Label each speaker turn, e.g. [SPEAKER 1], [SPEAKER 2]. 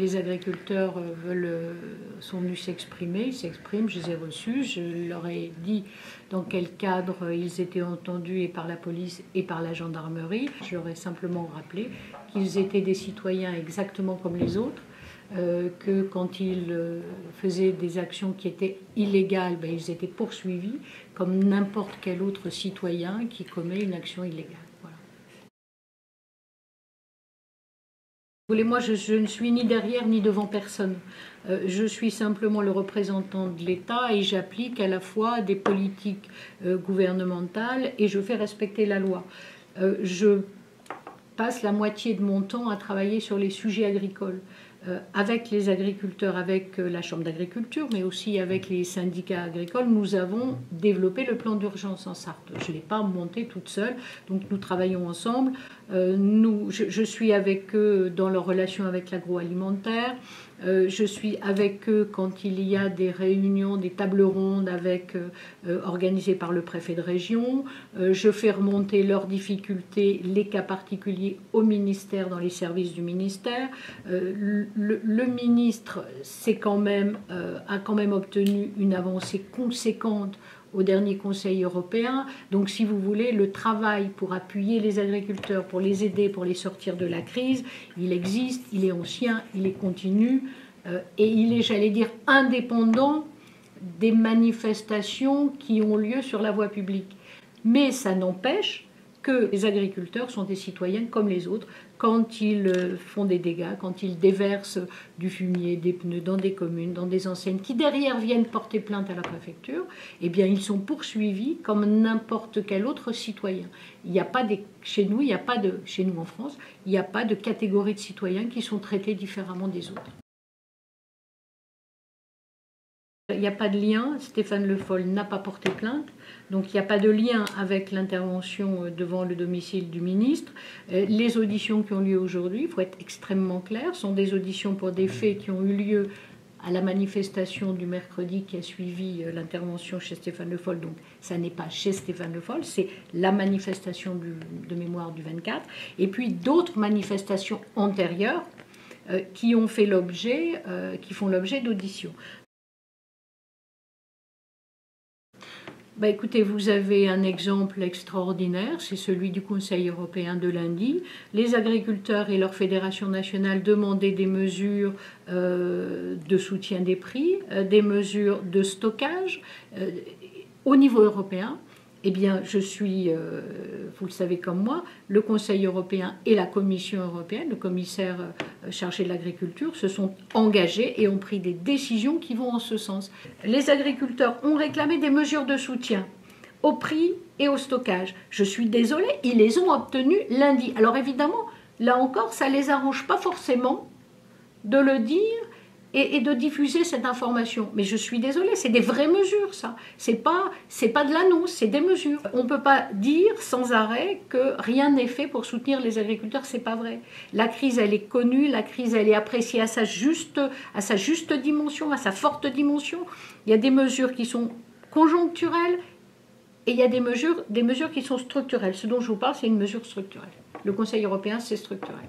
[SPEAKER 1] les agriculteurs sont venus s'exprimer, ils s'expriment, je les ai reçus, je leur ai dit dans quel cadre ils étaient entendus et par la police et par la gendarmerie. Je leur ai simplement rappelé qu'ils étaient des citoyens exactement comme les autres, que quand ils faisaient des actions qui étaient illégales, ils étaient poursuivis comme n'importe quel autre citoyen qui commet une action illégale. Voilà. Moi, je ne suis ni derrière ni devant personne. Je suis simplement le représentant de l'État et j'applique à la fois des politiques gouvernementales et je fais respecter la loi. Je passe la moitié de mon temps à travailler sur les sujets agricoles, avec les agriculteurs, avec la Chambre d'agriculture, mais aussi avec les syndicats agricoles. Nous avons développé le plan d'urgence en Sarthe. Je ne l'ai pas monté toute seule, donc nous travaillons ensemble. Je suis avec eux dans leur relation avec l'agroalimentaire. Je suis avec eux quand il y a des réunions, des tables rondes organisées par le préfet de région. Je fais remonter leurs difficultés, les cas particuliers au ministère, dans les services du ministère. Le ministre a quand même obtenu une avancée conséquente au dernier Conseil européen. Donc, si vous voulez, le travail pour appuyer les agriculteurs, pour les aider, pour les sortir de la crise, il existe, il est ancien, il est continu et il est, j'allais dire, indépendant des manifestations qui ont lieu sur la voie publique. Mais ça n'empêche que les agriculteurs sont des citoyens comme les autres. Quand ils font des dégâts, quand ils déversent du fumier, des pneus dans des communes, dans des enseignes, qui derrière viennent porter plainte à la préfecture, eh bien ils sont poursuivis comme n'importe quel autre citoyen. Il n'y a pas chez nous en France, il n'y a pas de catégorie de citoyens qui sont traités différemment des autres. Il n'y a pas de lien, Stéphane Le Foll n'a pas porté plainte, donc il n'y a pas de lien avec l'intervention devant le domicile du ministre. Les auditions qui ont lieu aujourd'hui, il faut être extrêmement clair, sont des auditions pour des faits qui ont eu lieu à la manifestation du mercredi qui a suivi l'intervention chez Stéphane Le Foll. Donc ça n'est pas chez Stéphane Le Foll, c'est la manifestation de mémoire du 24. Et puis d'autres manifestations antérieures qui font l'objet d'auditions. Écoutez, vous avez un exemple extraordinaire, c'est celui du Conseil européen de lundi. Les agriculteurs et leur fédération nationale demandaient des mesures de soutien des prix, des mesures de stockage au niveau européen. Eh bien, je suis, vous le savez comme moi, le Conseil européen et la Commission européenne, le commissaire chargé de l'agriculture, se sont engagés et ont pris des décisions qui vont en ce sens. Les agriculteurs ont réclamé des mesures de soutien au prix et au stockage. Je suis désolée, ils les ont obtenues lundi. Alors évidemment, là encore, ça ne les arrange pas forcément de le dire et de diffuser cette information. Mais je suis désolée, c'est des vraies mesures, ça. C'est pas de l'annonce, c'est des mesures. On ne peut pas dire sans arrêt que rien n'est fait pour soutenir les agriculteurs, c'est pas vrai. La crise, elle est connue, la crise, elle est appréciée à sa juste dimension, à sa forte dimension. Il y a des mesures qui sont conjoncturelles et il y a des mesures qui sont structurelles. Ce dont je vous parle, c'est une mesure structurelle. Le Conseil européen, c'est structurel.